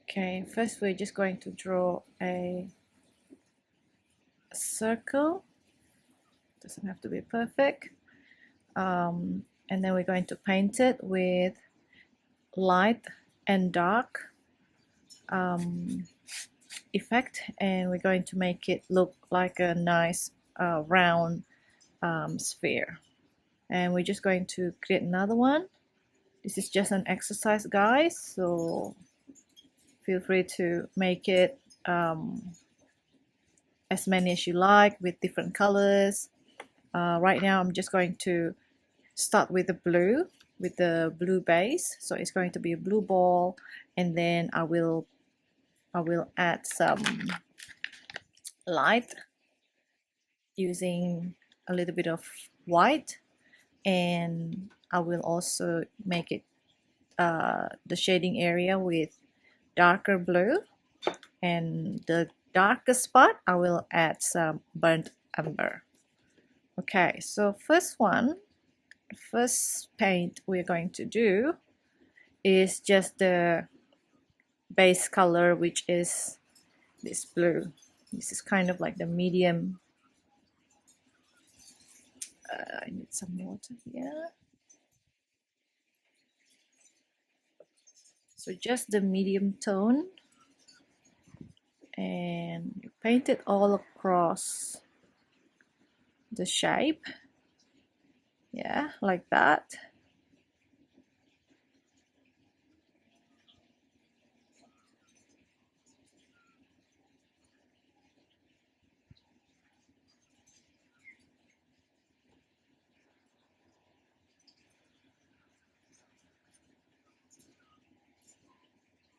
Okay, first we're just going to draw a circle. Doesn't have to be perfect. And then we're going to paint it with light and dark effect, and we're going to make it look like a nice round sphere. And we're just going to create another one. This is just an exercise, guys, so feel free to make it as many as you like with different colors. Right now I'm just going to start with the blue base, so it's going to be a blue ball, and then I will add some light using a little bit of white, and I will also make it the shading area with darker blue, and the darker spot I will add some burnt umber. Okay, so first paint we're going to do is just the base color, which is this blue. This is kind of like the medium. I need some water here. So just the medium tone, and you paint it all across the shape. Yeah, like that.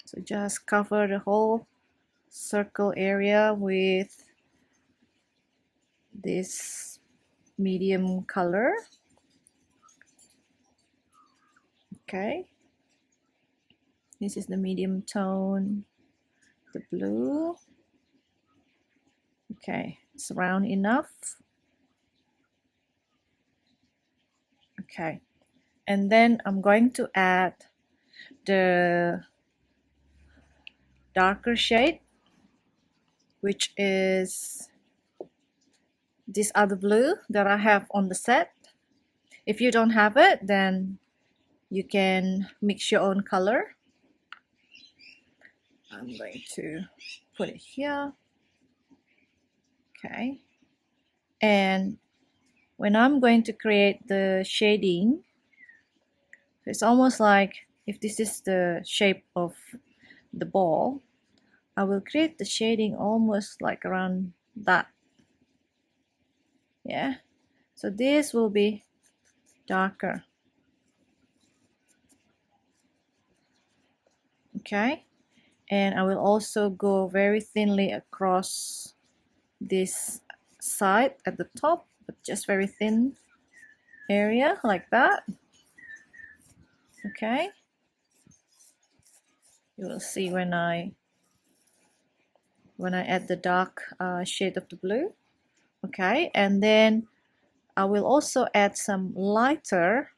So just cover the whole circle area with this medium color. Okay, this is the medium tone, the blue. Okay, it's round enough. Okay, and then I'm going to add the darker shade, which is this other blue that I have on the set. If you don't have it, then you can mix your own color. I'm going to put it here. Okay, and when I'm going to create the shading, it's almost like if this is the shape of the ball, I will create the shading almost like around that. Yeah, so this will be darker. Okay, and I will also go very thinly across this side at the top, but just very thin area like that. Okay, you will see when I add the dark shade of the blue. Okay, and then I will also add some lighter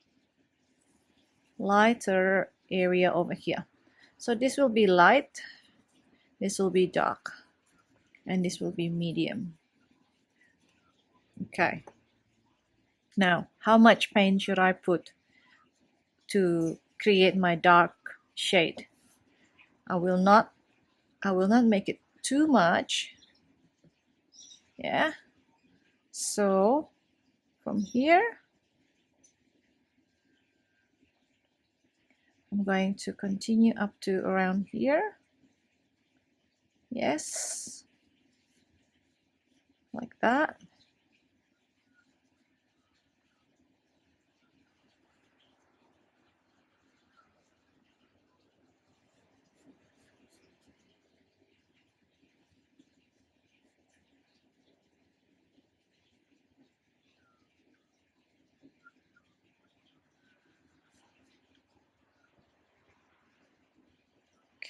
area over here. So this will be light, this will be dark, and this will be medium. Okay, now how much paint should I put to create my dark shade? I will not make it too much. Yeah, so from here I'm going to continue up to around here. Yes, like that.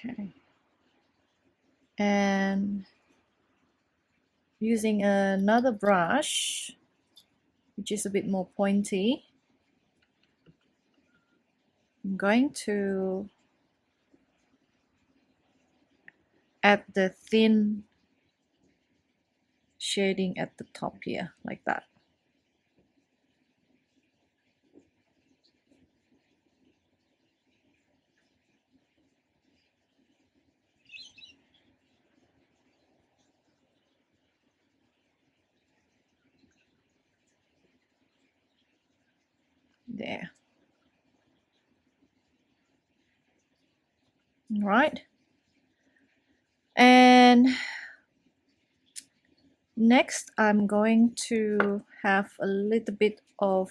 Okay, and using another brush which is a bit more pointy, I'm going to add the thin shading at the top here, like that. There. All right. And next, I'm going to have a little bit of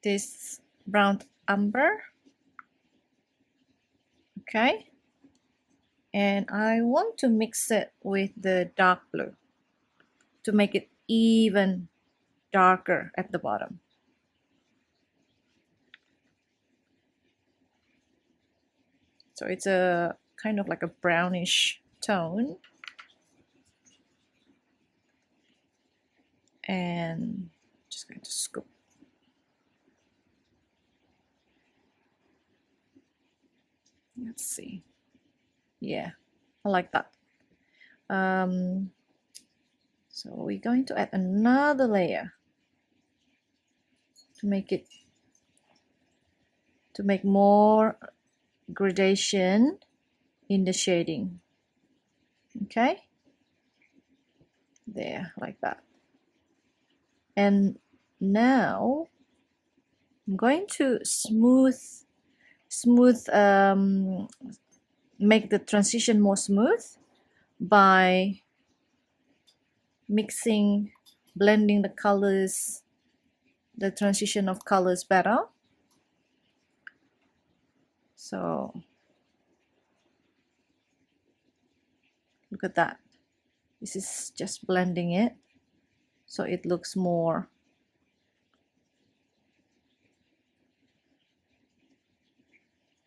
this brown umber. Okay. And I want to mix it with the dark blue to make it even darker at the bottom. So it's a kind of like a brownish tone. And just going to scoop. Let's see. Yeah, I like that. So we're going to add another layer to make more gradation in the shading. Okay, there, like that. And now I'm going to make the transition more smooth by blending the colors, the transition of colors better. So look at that. This is just blending it so it looks more,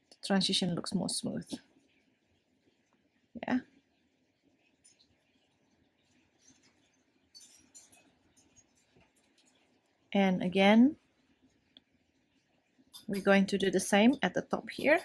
the transition looks more smooth. Yeah. And again, we're going to do the same at the top here.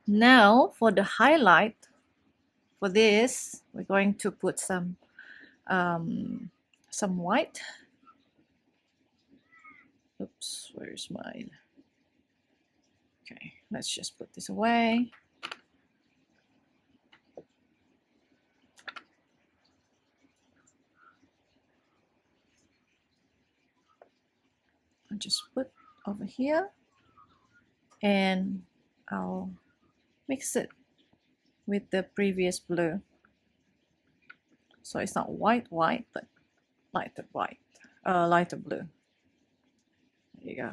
Now for the highlight, for this, we're going to put some white. Oops, where's mine? Okay, let's just put this away. I'll just put over here and I'll mix it with the previous blue. So it's not white, but lighter white, lighter blue. There you go.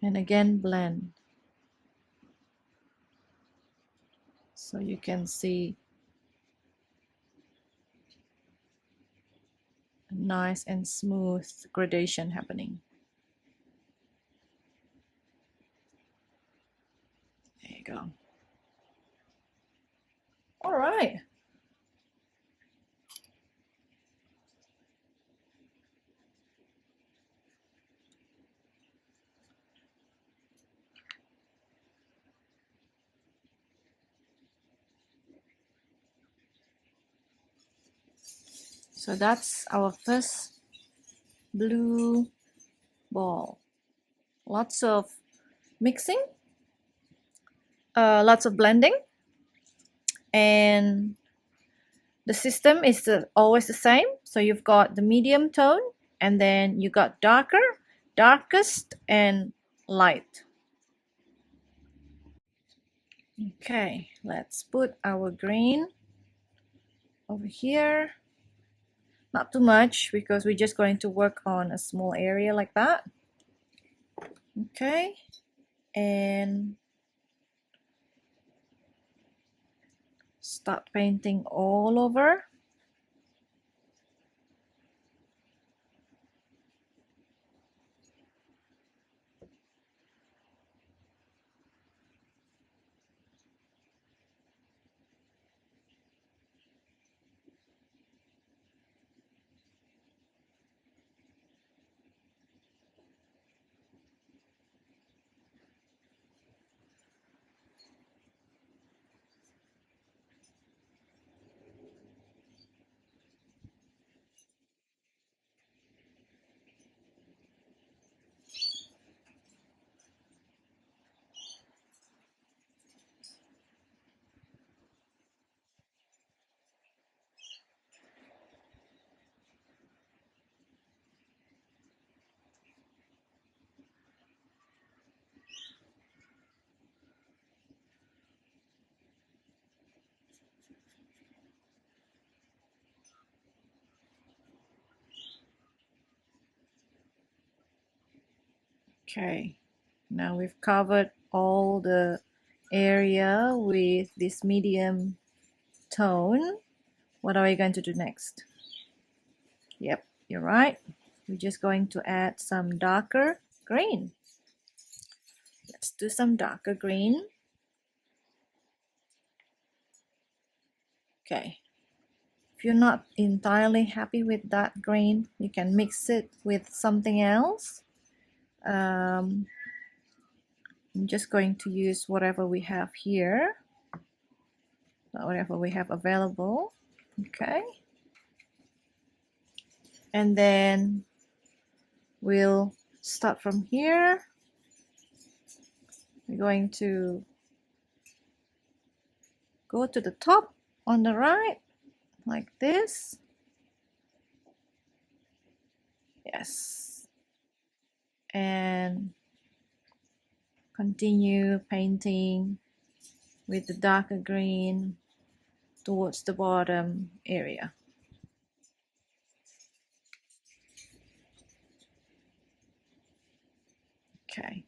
And again, blend. So you can see a nice and smooth gradation happening. There you go. All right. So that's our first blue ball. Lots of mixing, lots of blending, and the system is always the same. So you've got the medium tone, and then you got darker, darkest, and light. Okay, let's put our green over here. Not too much because we're just going to work on a small area like that. Okay, and start painting all over. Okay, now we've covered all the area with this medium tone. What are we going to do next? Yep, you're right. We're just going to add some darker green. Let's do some darker green. Okay. If you're not entirely happy with that green, you can mix it with something else. I'm just going to use whatever we have here, whatever we have available. Okay. And then we'll start from here. We're going to go to the top on the right, like this. Yes. And continue painting with the darker green towards the bottom area. Okay.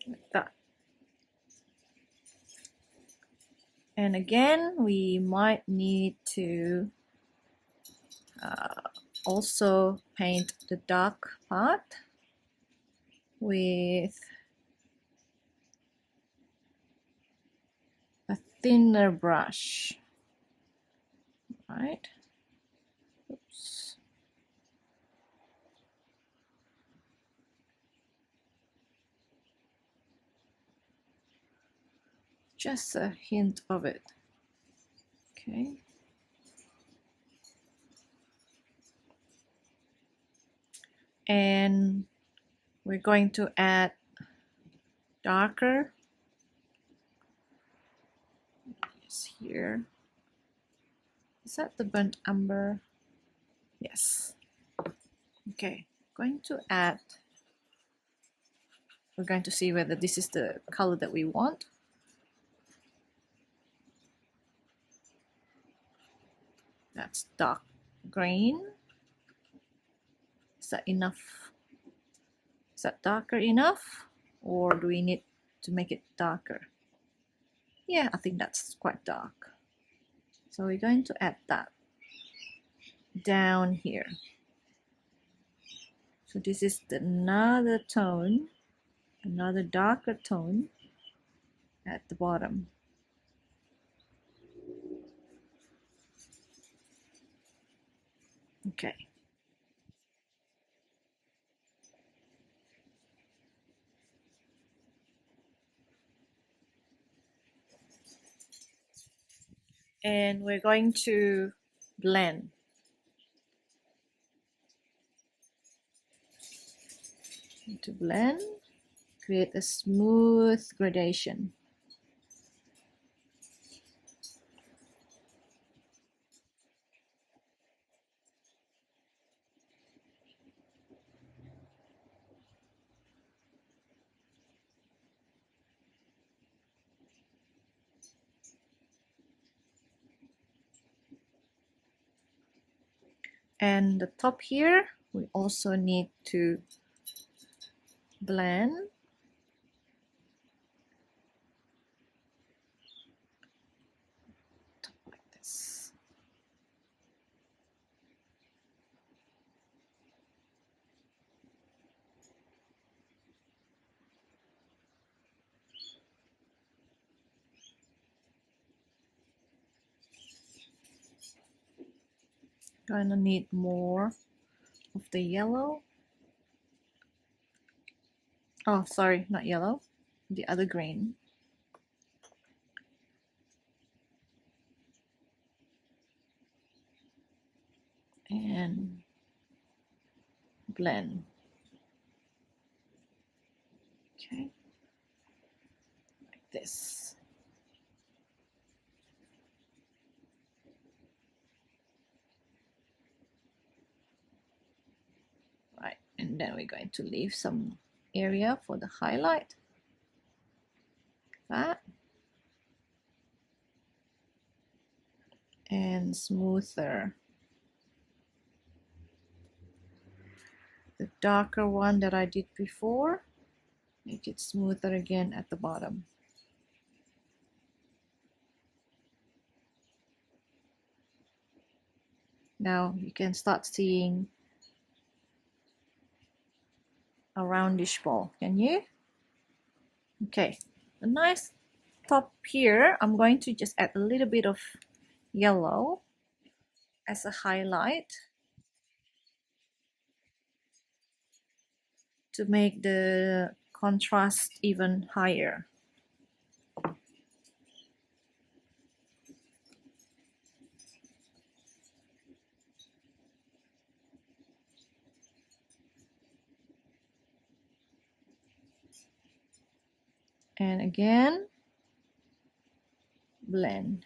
Like that. And again, we might need to also paint the dark part with a thinner brush, right? Oops. Just a hint of it. Okay. And we're going to add darker here. Is that the burnt umber? Yes. Okay, going to add, we're going to see whether this is the color that we want. That's dark green. Is that enough? Is that darker enough? Or do we need to make it darker? Yeah, I think that's quite dark. So we're going to add that down here. So this is another tone, another darker tone. at the bottom. Okay. And we're going to blend. To blend, create a smooth gradation. And the top here, we also need to blend. Like this. Gonna need more of the yellow. Oh, sorry, not yellow, the other green. And blend. Okay, like this. Right, and then we're going to leave some area for the highlight. That. And smoother. The darker one that I did before, make it smoother again at the bottom. Now you can start seeing a roundish ball, can you? Okay, a nice top here. I'm going to just add a little bit of yellow as a highlight to make the contrast even higher. And again, blend.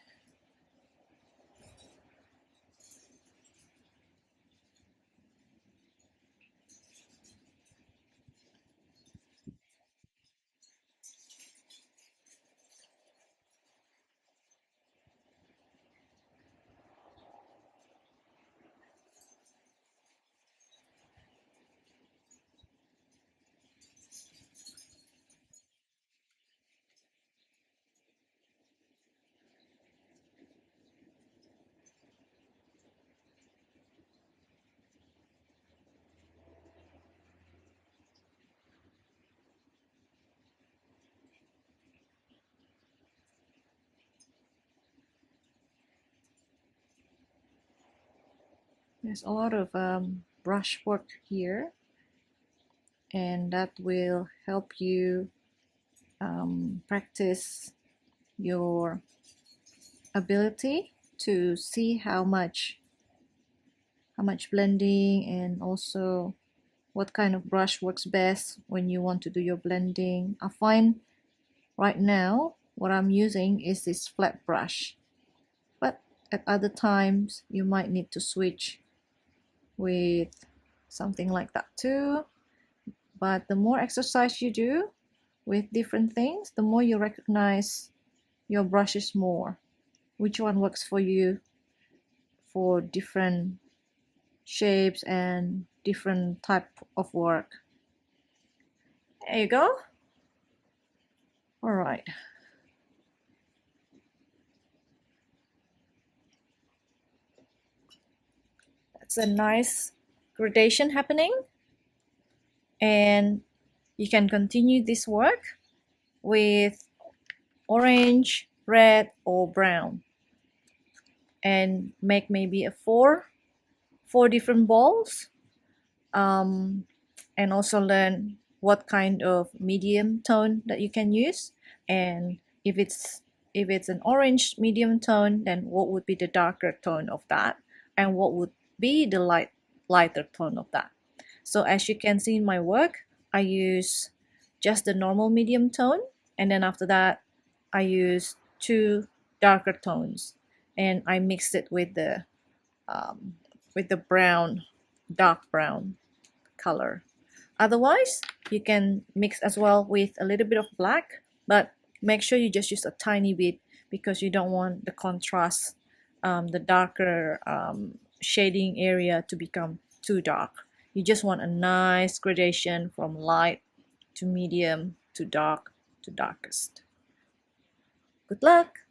There's a lot of brush work here, and that will help you practice your ability to see how much blending, and also what kind of brush works best when you want to do your blending. I find right now what I'm using is this flat brush, but at other times you might need to switch with something like that too. But the more exercise you do with different things, the more you recognize your brushes more, which one works for you for different shapes and different type of work. There you go. All right. That's a nice gradation happening, and you can continue this work with orange, red, or brown, and make maybe a four different balls, and also learn what kind of medium tone that you can use. And if it's an orange medium tone, then what would be the darker tone of that, and what would be the lighter tone of that. So as you can see in my work, I use just the normal medium tone, and then after that I use two darker tones, and I mix it with the brown, dark brown color. Otherwise, you can mix as well with a little bit of black, but make sure you just use a tiny bit because you don't want the contrast, the darker shading area to become too dark. You just want a nice gradation from light to medium to dark to darkest. Good luck!